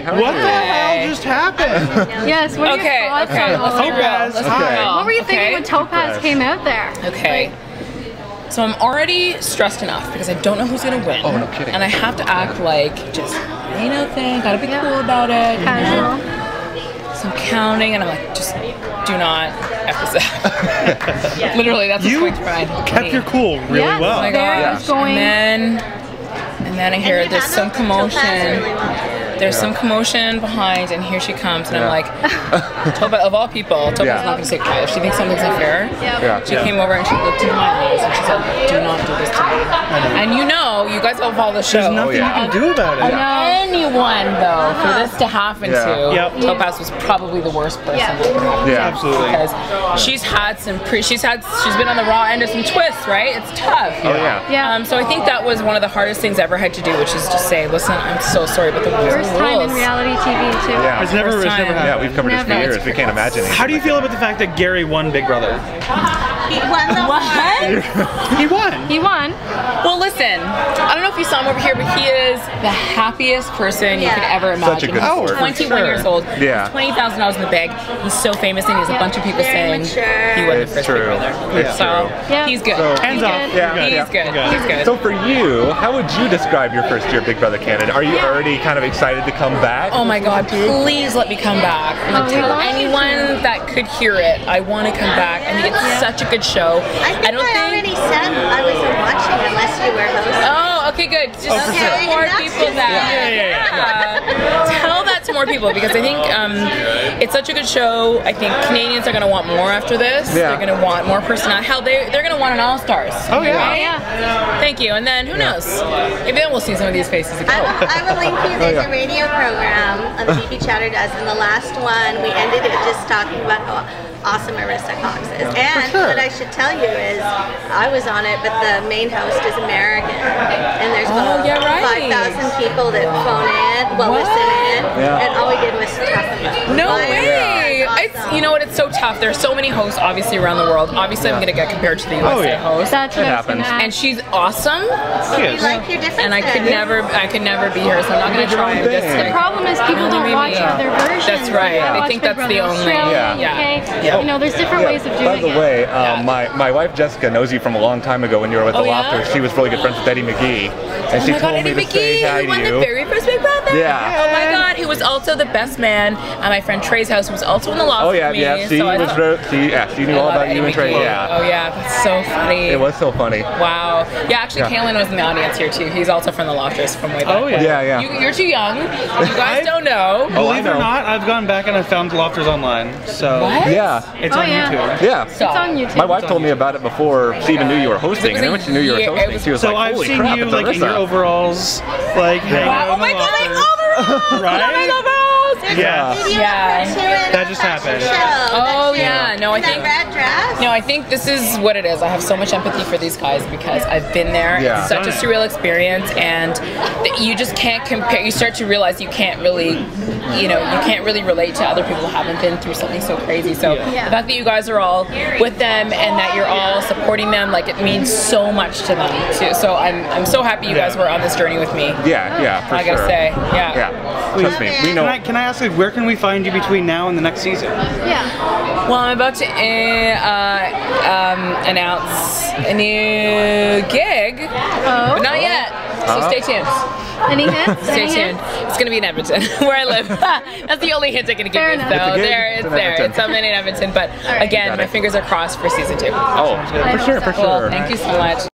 How what the hell just happened? Yes, what are your thoughts on all of Topaz, this? hi. What were you thinking when Topaz came out there? Okay. So I'm already stressed enough because I don't know who's gonna win. Oh, no kidding. And I have to act like just ain't no thing, gotta be cool about it. Casual. So I'm counting and I'm like, just do not F this up. Literally, that's what's going through my mind. Kept your cool really well. Oh my God. And then I hear there's some commotion. There's some commotion behind, and here she comes, and I'm like, Topa, of all people, Topa's not going to say quiet. If she thinks something's unfair, she came over and she looked into my eyes and she said, do not do this to me. And you know, you guys all follow the show. There's nothing you can do about it. Anyone, though, for this to happen to, Topaz was probably the worst person that could happen to. Absolutely. Because she's had some, she's been on the raw end of some twists, right? It's tough. Oh yeah. So I think that was one of the hardest things I ever had to do, which is just say, listen, I'm so sorry, but the rules First time in reality TV too. Yeah. It's never happened. Yeah, we've covered this for years. We can't imagine it. How do you feel about the fact that Gary won Big Brother? He won the What? He won. He won. Well, listen, I don't know if you saw him over here, but he is the happiest person you could ever imagine. Such a good He's sport. 21 years old. Yeah. $20,000 in the bag. He's so famous, and he has a bunch of people saying he won the first Big Brother. It's So Yeah. he's good. So- Hands off. He's good. He's good. So for you, how would you describe your first year Big Brother Canada? Are you already kind of excited to come back? Oh my God, please let me come back. I'm gonna tell anyone that could hear it, I want to come back. I think it's such a good show. I already said I wasn't watching unless you were hosting. Oh, okay, good. Just tell more people that. Tell that to more people because I think it's such a good show. I think Canadians are going to want more after this. They're going to want more personality. Hell, they're going to want an All-Stars. Oh yeah. Right? Thank you. And then who knows? Maybe then we'll see some of these faces again. I will link you. There's a radio program the BB Chatter does, and the last one we ended it just talking about how awesome Arisa Cox is. And what I should tell you is I was on it, but the main host is American, and there's about 5,000 people that phone in, listen in, and all we did was talk about. No way! Awesome. It's, you know what? It's so tough. There's so many hosts, obviously, around the world. Obviously, I'm gonna get compared to the USA host. That's what I was gonna ask. And she's awesome. You like your differences. And I could never be her, so I'm not gonna try this. The problem is people don't watch other versions. That's right. I think that's the only. You know, there's different ways of doing it. By the way, my wife Jessica knows you from a long time ago when you were with the Lofters. She was really good friends with Eddie McGee, and she told me to say hi to you. Won the very first Big Brother. Yeah. Oh my God, he was also the best man at my friend Trey's house, who was also in the loft with me. She knew all about you and Trey. Yeah. Oh yeah, that's so funny. It was so funny. Wow. Yeah, actually, Kaylin was in the audience here too. He's also from the Lofters from way back. Oh yeah. You're too young. You guys don't know. Believe it or not, I've gone back and I found Lofters online. So it's on YouTube. Yeah. It's on YouTube. My wife told me about it before she even knew you were hosting, and then when she knew you were hosting, she was so like, I've "Holy seen crap, you it's like in Arisa." your overalls, like hanging out Oh in my the God, Lofters. Right? Yeah. That just happened. Oh yeah. No, I think. Red dress. No, I think this is what it is. I have so much empathy for these guys because I've been there. Yeah. It's such a surreal experience, and you just can't compare. You start to realize you can't really, you can't really relate to other people who haven't been through something so crazy. So the fact that you guys are all with them and that you're all supporting them, like it means so much to them too. So I'm so happy you guys were on this journey with me. Yeah, for I gotta sure. say, Trust me, we know. Can I ask, like, where can we find you between now and the next season? Yeah. Well, I'm about to announce a new gig, but not yet. So stay tuned. Any hints? Stay tuned. It's gonna be in Edmonton, where I live. That's the only hint I'm gonna give you. So it's there. It's something in Edmonton. But again, my fingers are crossed for season 2. Oh, for sure. Cool. Thank you so much.